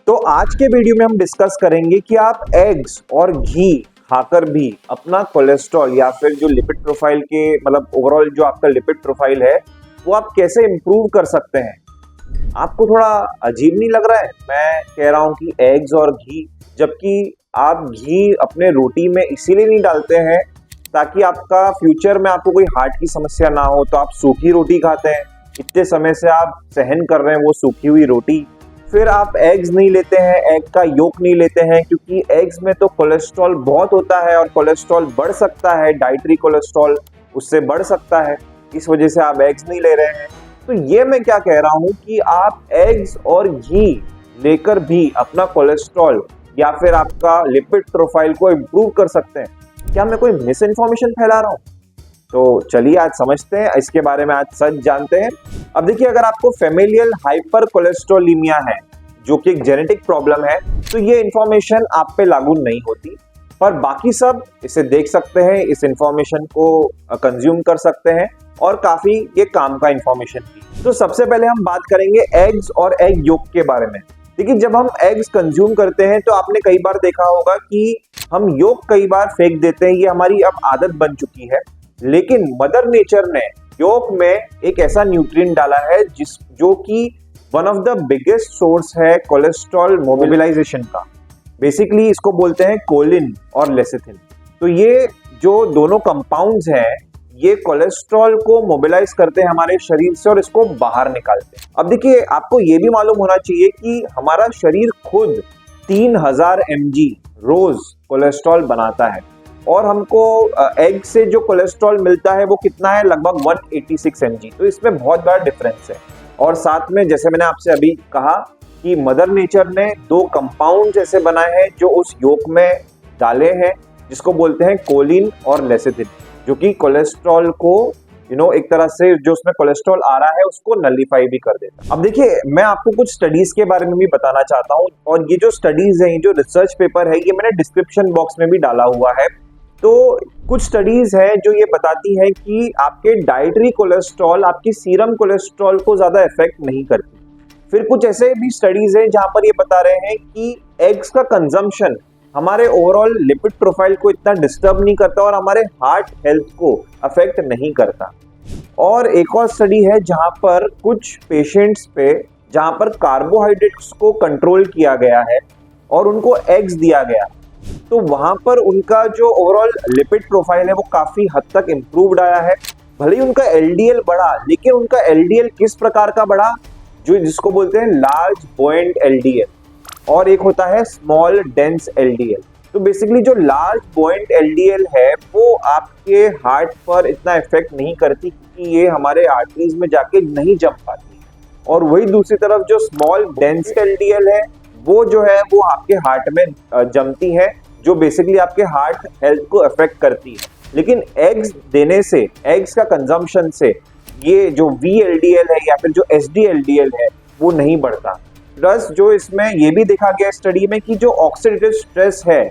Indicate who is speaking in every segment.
Speaker 1: तो आज के वीडियो में हम डिस्कस करेंगे कि आप एग्स और घी खाकर भी अपना कोलेस्ट्रॉल या फिर जो लिपिड प्रोफाइल के मतलब ओवरऑल जो आपका लिपिड प्रोफाइल है वो आप कैसे इंप्रूव कर सकते हैं। आपको थोड़ा अजीब नहीं लग रहा है मैं कह रहा हूं कि एग्स और घी, जबकि आप घी अपने रोटी में इसीलिए नहीं डालते हैं ताकि आपका फ्यूचर में आपको कोई हार्ट की समस्या ना हो, तो आप सूखी रोटी खाते हैं, इतने समय से आप सहन कर रहे हैं वो सूखी हुई रोटी। फिर आप एग्स नहीं लेते हैं, एग का योक नहीं लेते हैं क्योंकि एग्स में तो कोलेस्ट्रॉल बहुत होता है और कोलेस्ट्रॉल बढ़ सकता है, डाइटरी कोलेस्ट्रॉल उससे बढ़ सकता है, इस वजह से आप एग्स नहीं ले रहे हैं। तो ये मैं क्या कह रहा हूँ कि आप एग्स और घी लेकर भी अपना कोलेस्ट्रॉल या फिर आपका लिपिड प्रोफाइल को इम्प्रूव कर सकते हैं। क्या मैं कोई मिस इन्फॉर्मेशन फैला रहा हूँ? तो चलिए आज समझते हैं इसके बारे में, आज सच जानते हैं। अब देखिए, अगर आपको फेमिलियल हाइपर कोलेस्ट्रोलीमिया है जो कि एक जेनेटिक प्रॉब्लम है तो ये इन्फॉर्मेशन आप पे लागू नहीं होती, पर बाकी सब इसे देख सकते हैं, इस इन्फॉर्मेशन को कंज्यूम कर सकते हैं और काफी ये काम का इन्फॉर्मेशन भी। तो सबसे पहले हम बात करेंगे एग्स और एग योक के बारे में। देखिए, जब हम एग्स कंज्यूम करते हैं तो आपने कई बार देखा होगा कि हम योक कई बार फेंक देते हैं, ये हमारी अब आदत बन चुकी है। लेकिन मदर नेचर ने योक में एक ऐसा न्यूट्रिएंट डाला है जो कि one of the biggest source है कोलेस्ट्रॉल मोबिलाइजेशन का। बेसिकली इसको बोलते हैं कोलिन और लेसिथिन। तो ये जो दोनों कंपाउंड्स हैं ये कोलेस्ट्रॉल को मोबिलाइज करते हैं हमारे शरीर से और इसको बाहर निकालते हैं। अब देखिए, आपको ये भी मालूम होना चाहिए कि हमारा शरीर खुद 3000 mg रोज कोलेस्ट्रॉल बनाता है और हमको एग से जो कोलेस्ट्रॉल मिलता है वो कितना है, लगभग 186 mg। तो इसमें बहुत बड़ा डिफरेंस है। और साथ में जैसे मैंने आपसे अभी कहा कि मदर नेचर ने दो कंपाउंड ऐसे बनाए हैं जो उस योक में डाले हैं जिसको बोलते हैं कोलिन और लेसिथिन, जो कि कोलेस्ट्रॉल को एक तरह से जो उसमें कोलेस्ट्रॉल आ रहा है उसको नलिफाई भी कर देता है। अब देखिए, मैं आपको कुछ स्टडीज के बारे में भी बताना चाहता हूँ और ये जो स्टडीज हैं, जो रिसर्च पेपर है, ये मैंने डिस्क्रिप्शन बॉक्स में भी डाला हुआ है। तो कुछ स्टडीज हैं जो ये बताती है कि आपके डाइटरी कोलेस्ट्रॉल आपकी सीरम कोलेस्ट्रॉल को ज्यादा इफेक्ट नहीं करती। फिर कुछ ऐसे भी स्टडीज हैं जहां पर ये बता रहे हैं कि एग्स का कंजम्पशन हमारे ओवरऑल लिपिड प्रोफाइल को इतना डिस्टर्ब नहीं करता और हमारे हार्ट हेल्थ को अफेक्ट नहीं करता। और एक और स्टडी है जहां पर कुछ पेशेंट्स पे जहां पर कार्बोहाइड्रेट्स को कंट्रोल किया गया है और उनको एग्स दिया गया, तो वहां पर उनका जो ओवरऑल लिपिड प्रोफाइल है वो काफी हद तक इम्प्रूव्ड आया है। भले ही उनका एलडीएल बढ़ा, लेकिन उनका एलडीएल किस प्रकार का बढ़ा, जिसको बोलते हैं लार्ज बॉइंट एलडीएल, और एक होता है स्मॉल डेंस एलडीएल। तो बेसिकली जो लार्ज बॉइंट एलडीएल है वो आपके हार्ट पर इतना इफेक्ट नहीं करती कि ये हमारे आर्टरीज में जाके नहीं जम पाती, और वही दूसरी तरफ जो स्मॉल डेंस एलडीएल है वो जो है वो आपके हार्ट में जमती है, जो बेसिकली आपके हार्ट हेल्थ को अफेक्ट करती है। लेकिन एग्स देने से, एग्स का कंजम्पशन से ये जो VLDL है या फिर जो SDLDL है वो नहीं बढ़ता। प्लस जो इसमें ये भी देखा गया स्टडी में कि जो ऑक्सीडेटिव स्ट्रेस है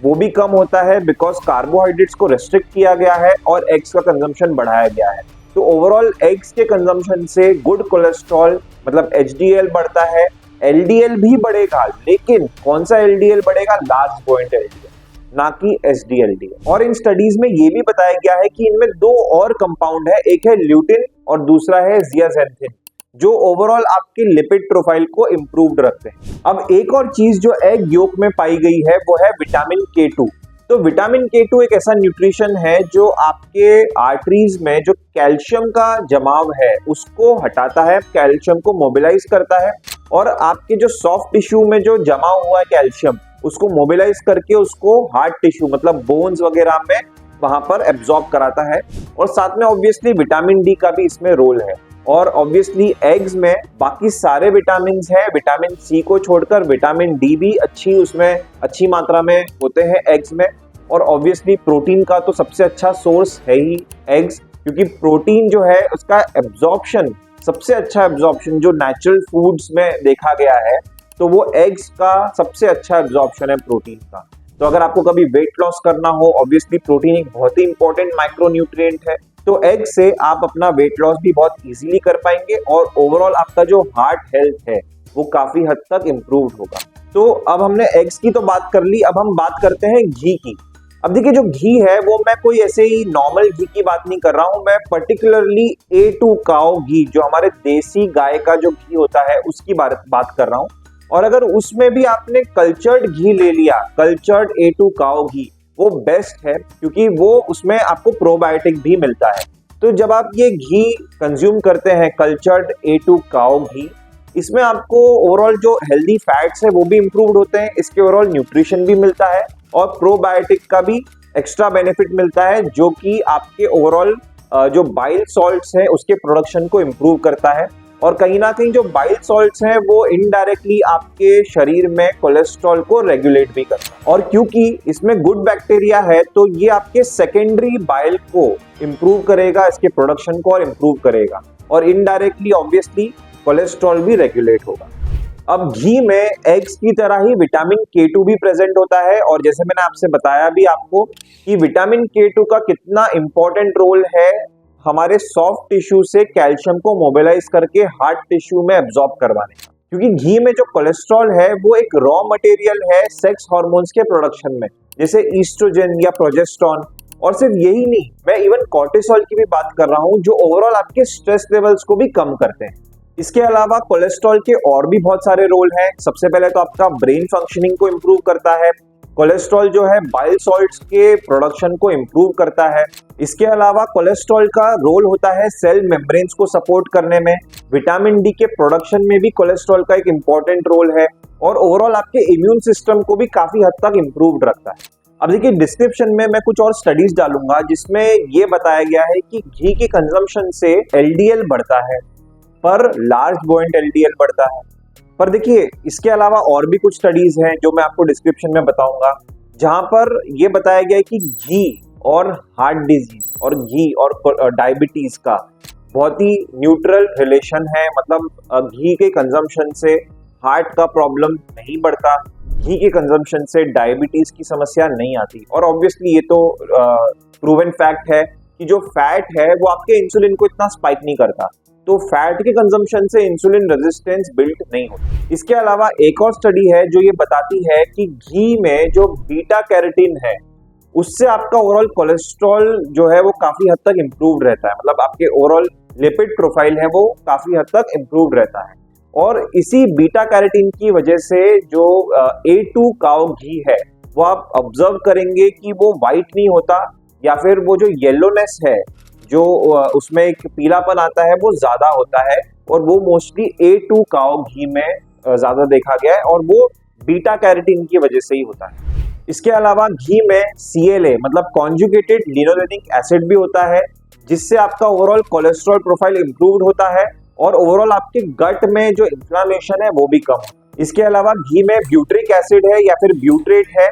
Speaker 1: वो भी कम होता है, बिकॉज कार्बोहाइड्रेट्स को रेस्ट्रिक्ट किया गया है और एग्स का कंजम्पशन बढ़ाया गया है। तो ओवरऑल एग्स के कंजम्पशन से गुड कोलेस्ट्रॉल मतलब HDL बढ़ता है, LDL भी बढ़ेगा, लेकिन कौन सा LDL बढ़ेगा, लार्ज बॉइंट LDL, ना कि SDLDL। और इन स्टडीज में ये भी बताया गया है कि इनमें दो और कंपाउंड है, एक है ल्यूटिन और दूसरा है जियाजेंथिन, जो ओवरऑल आपके लिपिड प्रोफाइल को इम्प्रूव्ड रखते हैं। अब एक और चीज जो एग योक में पाई गई है वो है विटामिन K2। तो विटामिन K2 एक ऐसा न्यूट्रिशन है जो आपके आर्टरीज में जो कैल्शियम का जमाव है उसको हटाता है, कैल्शियम को मोबिलाइज करता है, और आपके जो सॉफ्ट टिश्यू में जो जमा हुआ है कैल्शियम उसको मोबिलाइज करके उसको हार्ड टिश्यू मतलब बोन्स वगैरह में वहां पर एब्जॉर्ब कराता है। और साथ में ऑब्वियसली विटामिन डी का भी इसमें रोल है। और ऑब्वियसली एग्स में बाकी सारे विटामिन हैं, विटामिन सी को छोड़कर विटामिन डी भी उसमें अच्छी मात्रा में होते हैं एग्स में। और ऑब्वियसली प्रोटीन का तो सबसे अच्छा सोर्स है ही एग्स, क्योंकि प्रोटीन जो है उसका एब्जॉर्प्शन, सबसे अच्छा एब्जॉर्प्शन जो नेचुरल फूड्स में देखा गया है तो वो एग्स का सबसे अच्छा एब्जॉर्प्शन है प्रोटीन का। तो अगर आपको कभी वेट लॉस करना हो, ऑब्वियसली प्रोटीन एक बहुत ही इंपॉर्टेंट माइक्रोन्यूट्रिएंट है, तो एग से आप अपना वेट लॉस भी बहुत इजीली कर पाएंगे और ओवरऑल आपका जो हार्ट हेल्थ है वो काफी हद तक इम्प्रूव होगा। तो अब हमने एग्स की तो बात कर ली, अब हम बात करते हैं घी की। अब देखिए जो घी है वो मैं कोई ऐसे ही नॉर्मल घी की बात नहीं कर रहा हूं, मैं पर्टिकुलरली A2 काऊ घी, जो हमारे देसी गाय का जो घी होता है उसकी बात कर रहा हूं। और अगर उसमें भी आपने कल्चर्ड घी ले लिया, कल्चर्ड A2 काऊ घी, वो बेस्ट है क्योंकि वो उसमें आपको प्रोबायोटिक भी मिलता है। तो जब आप ये घी कंज्यूम करते हैं कल्चर्ड A2 काऊ घी, इसमें आपको ओवरऑल जो हेल्दी फैट्स है वो भी इंप्रूव्ड होते हैं, इसके ओवरऑल न्यूट्रिशन भी मिलता है और प्रोबायोटिक का भी एक्स्ट्रा बेनिफिट मिलता है, जो कि आपके ओवरऑल जो बाइल सॉल्ट्स हैं उसके प्रोडक्शन को इम्प्रूव करता है। और कहीं ना कहीं जो बाइल सॉल्ट्स हैं वो इनडायरेक्टली आपके शरीर में कोलेस्ट्रॉल को रेगुलेट भी करता है। और क्योंकि इसमें गुड बैक्टीरिया है तो ये आपके सेकेंडरी बाइल को इम्प्रूव करेगा, इसके प्रोडक्शन को और इम्प्रूव करेगा, और इनडायरेक्टली ऑब्वियसली कोलेस्ट्रॉल भी रेगुलेट होगा। अब घी में एग्स की तरह ही विटामिन K2 भी प्रेजेंट होता है, और जैसे मैंने आपसे बताया भी आपको कि विटामिन K2 का कितना इंपॉर्टेंट रोल है हमारे सॉफ्ट टिश्यू से कैल्शियम को मोबिलाइज करके हार्ट टिश्यू में एब्जॉर्ब करवाने का। क्योंकि घी में जो कोलेस्ट्रॉल है वो एक रॉ मटेरियल है सेक्स हार्मोन्स के प्रोडक्शन में, जैसे ईस्ट्रोजन या प्रोजेस्टेरॉन। और सिर्फ यही नहीं, मैं इवन कॉर्टिसोल की भी बात कर रहा हूं, जो ओवरऑल आपके स्ट्रेस लेवल्स को भी कम करते हैं। इसके अलावा कोलेस्ट्रॉल के और भी बहुत सारे रोल हैं। सबसे पहले तो आपका ब्रेन फंक्शनिंग को इम्प्रूव करता है। कोलेस्ट्रॉल जो है बाइल सॉल्ट्स के प्रोडक्शन को इम्प्रूव करता है। इसके अलावा कोलेस्ट्रॉल का रोल होता है सेल मेम्ब्रेन्स को सपोर्ट करने में। विटामिन डी के प्रोडक्शन में भी कोलेस्ट्रॉल का एक इम्पॉर्टेंट रोल है, और ओवरऑल आपके इम्यून सिस्टम को भी काफी हद तक इम्प्रूव्ड रखता है। अब देखिए डिस्क्रिप्शन में मैं कुछ और स्टडीज डालूंगा जिसमें ये बताया गया है कि घी के कंजम्पशन से LDL बढ़ता है, पर लार्ज बॉइंट LDL बढ़ता है। पर देखिए इसके अलावा और भी कुछ स्टडीज हैं जो मैं आपको डिस्क्रिप्शन में बताऊंगा, जहां पर यह बताया गया है कि घी और हार्ट डिजीज और घी और डायबिटीज का बहुत ही न्यूट्रल रिलेशन है। मतलब घी के कंजम्पशन से हार्ट का प्रॉब्लम नहीं बढ़ता, घी के कंजम्पशन से डायबिटीज की समस्या नहीं आती। और ऑब्वियसली ये तो प्रूवन फैक्ट है कि जो फैट है वो आपके इंसुलिन को इतना स्पाइक नहीं करता, तो फैट के कंजम्पशन से इंसुलिन रेजिस्टेंस बिल्ड नहीं होती। इसके अलावा एक और स्टडी है जो ये बताती है कि घी में जो बीटा कैरोटीन है उससे आपका ओवरऑल कोलेस्ट्रॉल जो है वो काफी हद तक इम्प्रूव्ड रहता है। मतलब आपके ओवरऑल लिपिड प्रोफाइल है वो काफी हद तक इम्प्रूव्ड रहता है। और इसी बीटा कैरोटीन की वजह से जो A2 काऊ घी है वो आप ऑब्जर्व करेंगे कि वो व्हाइट नहीं होता, या फिर वो जो येलोनेस है, जो उसमें एक पीलापन आता है, वो ज्यादा होता है, और वो मोस्टली A2 काऊ घी में ज्यादा देखा गया है, और वो बीटा कैरोटीन की वजह से ही होता है। इसके अलावा घी में CLA मतलब कॉन्जुगेटेड लिनोलेनिक एसिड भी होता है, जिससे आपका ओवरऑल कोलेस्ट्रॉल प्रोफाइल इंप्रूव्ड होता है, और ओवरऑल आपके गट में जो इन्फ्लेमेशन है वो भी कम होता है। इसके अलावा घी में ब्यूट्रिक एसिड है या फिर ब्यूट्रेट है,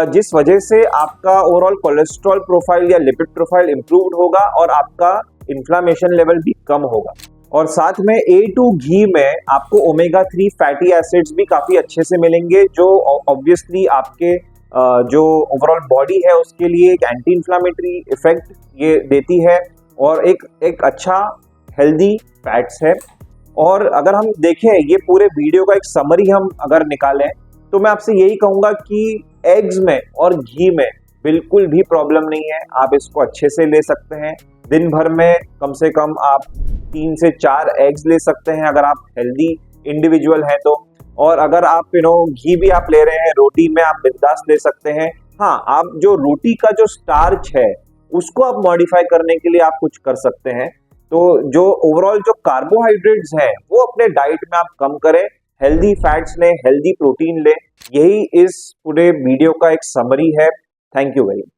Speaker 1: जिस वजह से आपका ओवरऑल कोलेस्ट्रॉल प्रोफाइल या लिपिड प्रोफाइल इंप्रूव्ड होगा और आपका इन्फ्लेमेशन लेवल भी कम होगा। और साथ में A2 घी में आपको ओमेगा 3 फैटी एसिड्स भी काफी अच्छे से मिलेंगे, जो ऑब्वियसली आपके जो ओवरऑल बॉडी है उसके लिए एक एंटी इन्फ्लामेटरी इफेक्ट ये देती है, और एक अच्छा हेल्दी फैट्स है। और अगर हम देखें ये पूरे वीडियो का एक समरी हम अगर निकालें, तो मैं आपसे यही कहूंगा कि एग्स में और घी में बिल्कुल भी प्रॉब्लम नहीं है, आप इसको अच्छे से ले सकते हैं। दिन भर में कम से कम आप 3 से 4 एग्स ले सकते हैं अगर आप हेल्दी इंडिविजुअल हैं तो। और अगर आप घी भी आप ले रहे हैं, रोटी में आप बिंदास ले सकते हैं। हाँ, आप जो रोटी का जो स्टार्च है उसको आप मॉडिफाई करने के लिए आप कुछ कर सकते हैं। तो जो ओवरऑल जो कार्बोहाइड्रेट्स हैं वो अपने डाइट में आप कम करें, हेल्दी फैट्स लें, हेल्दी प्रोटीन लें। यही इस पूरे वीडियो का एक समरी है। Thank you very much.